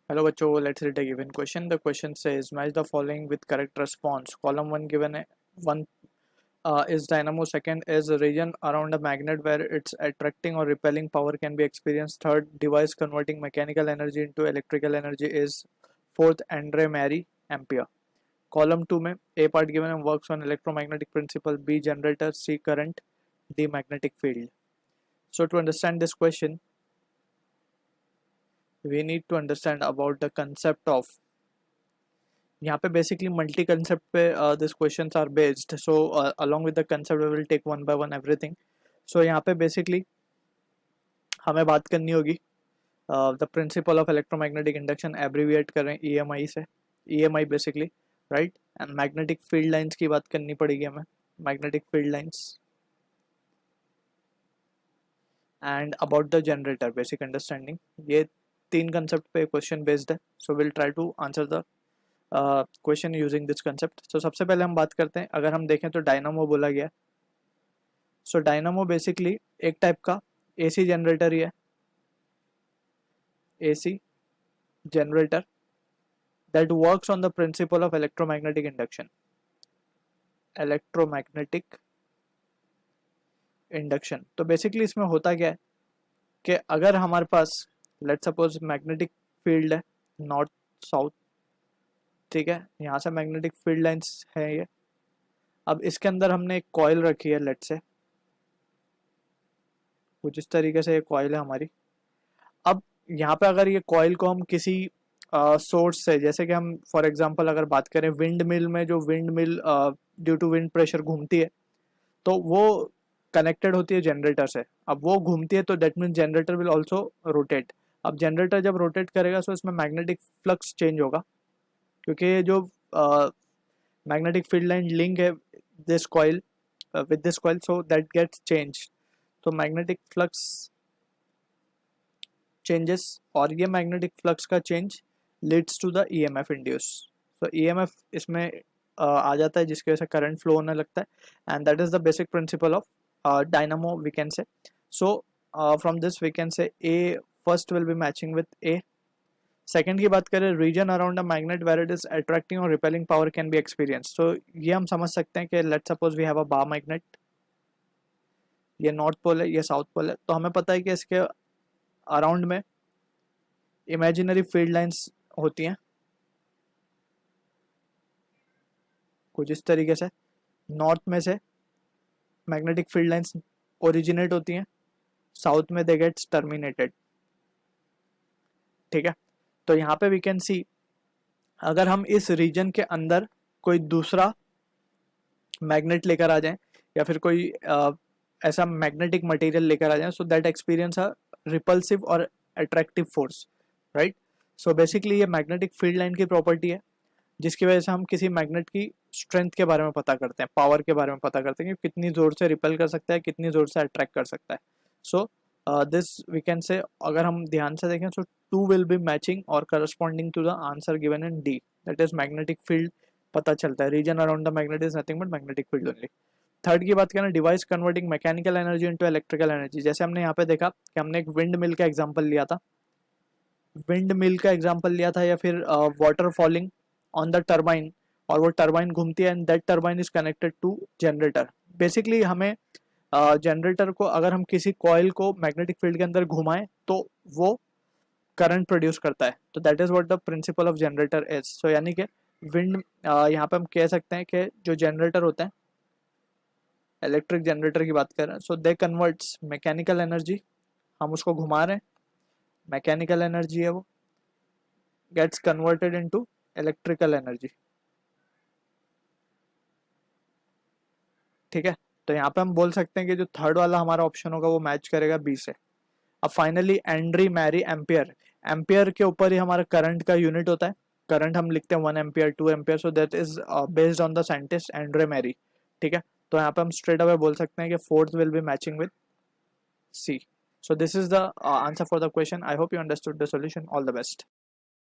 Hello बच्चों, let's read a given question. The question says match the following with correct response. Column 1 given one is dynamo. Second is a region around a magnet where its attracting or repelling power can be experienced. Third, device converting mechanical energy into electrical energy is. Fourth, Andre Mary Ampere. Column 2 में A part given and works on electromagnetic principle. B generator. C current. D magnetic field. So to understand this question, we need to understand about the concept of. यहाँ पे basically multi concept पे this questions are based. So along with the concept we will take one by one everything. So यहाँ पे basically हमें बात करनी होगी the principle of electromagnetic induction, abbreviate करें EMI से. EMI basically, right. And magnetic field lines की बात करनी पड़ेगी हमें, magnetic field lines. And about the generator, basic understanding. ये तीन कंसेप्ट पे क्वेश्चन बेस्ड है. So will try to answer the question using this concept. तो सबसे पहले हम बात करते हैं, अगर हम देखें तो डायनामो बोला गया. सो डायनामो बेसिकली एक टाइप का AC जनरेटर ही है. AC generator that works on the principle of electromagnetic induction. Electromagnetic induction. तो बेसिकली इसमें होता क्या है कि अगर हमारे पास लेट सपोज मैग्नेटिक फील्ड है नॉर्थ साउथ, ठीक है, यहाँ से मैग्नेटिक फील्ड लाइंस है ये. अब इसके अंदर हमने एक कॉइल रखी है, लेट से कुछ इस तरीके से ये कॉइल है हमारी. अब यहाँ पे अगर ये कॉइल को हम किसी सोर्स से, जैसे कि हम फॉर एग्जांपल अगर बात करें विंड मिल में, जो windmill due to wind pressure घूमती है, तो वो कनेक्टेड होती है जनरेटर से. अब वो घूमती है तो that mean generator will also rotate. अब जनरेटर जब रोटेट करेगा तो इसमें मैग्नेटिक फ्लक्स चेंज होगा, क्योंकि ये जो मैग्नेटिक फील्ड लाइन लिंक है this coil with this coil, so that gets change. तो मैग्नेटिक फ्लक्स चेंजेस, और ये मैग्नेटिक फ्लक्स का change leads to the EMF induce. So EMF इसमें आ जाता है, जिसकी वजह से करंट फ्लो होने लगता है. And that is the basic principle of dynamo we can say. So from this we can say A first will be matching with A. Second की बात करें, region around a magnet where it is attracting और repelling power can be experience. तो ये हम समझ सकते हैं कि let suppose we have a bar magnet, ये नॉर्थ पोल है, ये साउथ पोल है. तो हमें पता है कि इसके अराउंड में इमेजिनरी फील्ड लाइंस होती हैं कुछ इस तरीके से. नॉर्थ में से मैग्नेटिक फील्ड लाइंस ओरिजिनेट होती हैं, साउथ में दे गेट्स टर्मिनेटेड. ठीक है. तो यहाँ पे वी कैन सी, अगर हम इस रीजन के अंदर कोई दूसरा मैग्नेट लेकर आ जाएं, या फिर कोई ऐसा मैग्नेटिक मटेरियल लेकर आ जाएं, so that experience a repulsive और attractive force, right. So basically ये मैग्नेटिक फील्ड लाइन की प्रॉपर्टी है, जिसकी वजह से हम किसी मैग्नेट की स्ट्रेंथ के बारे में पता करते हैं, पावर के बारे में पता करते हैं कि कितनी जोर से रिपेल कर सकता है, कितनी जोर से अट्रैक्ट कर सकता है. सो दिस वी कैन से, अगर हम ध्यान से देखें, so two will be matching और corresponding to the answer given in D, that is magnetic field पता चलता है. Region around the magnet is nothing but magnetic field only. Third की बात करें, device converting mechanical energy into electrical energy. जैसे हमने यहाँ पे देखा कि हमने एक विंड मिल का एग्जांपल लिया था, विंड मिल का एग्जांपल लिया था, या फिर water falling on the turbine, और वो टरबाइन घूमती है and that turbine is connected to generator. Basically हमें जनरेटर को, अगर हम किसी कॉइल को मैग्नेटिक फील्ड के अंदर घुमाएं तो वो करंट प्रोड्यूस करता है. तो that is what the principle of generator is. So यानी कि विंड, यहाँ पे हम कह सकते हैं कि जो जनरेटर होते हैं, इलेक्ट्रिक जनरेटर की बात कर रहे हैं, so they converts mechanical energy, हम उसको घुमा रहे हैं, मैकेनिकल एनर्जी है वो, gets converted into electrical energy. ठीक है. तो यहाँ पे हम बोल सकते हैं कि जो थर्ड वाला हमारा ऑप्शन होगा वो मैच करेगा B से. अब finally Andre Marie Ampere. Ampere के ऊपर ही हमारा करंट का यूनिट होता है. करंट हम लिखते हैं 1 ampere, 2 ampere, so that is based on the scientist Andre Marie. ठीक है. तो यहाँ पे हम स्ट्रेट अवे बोल सकते हैं कि fourth will be matching with C. So this is the answer for the question. I hope you understood the solution. All the best.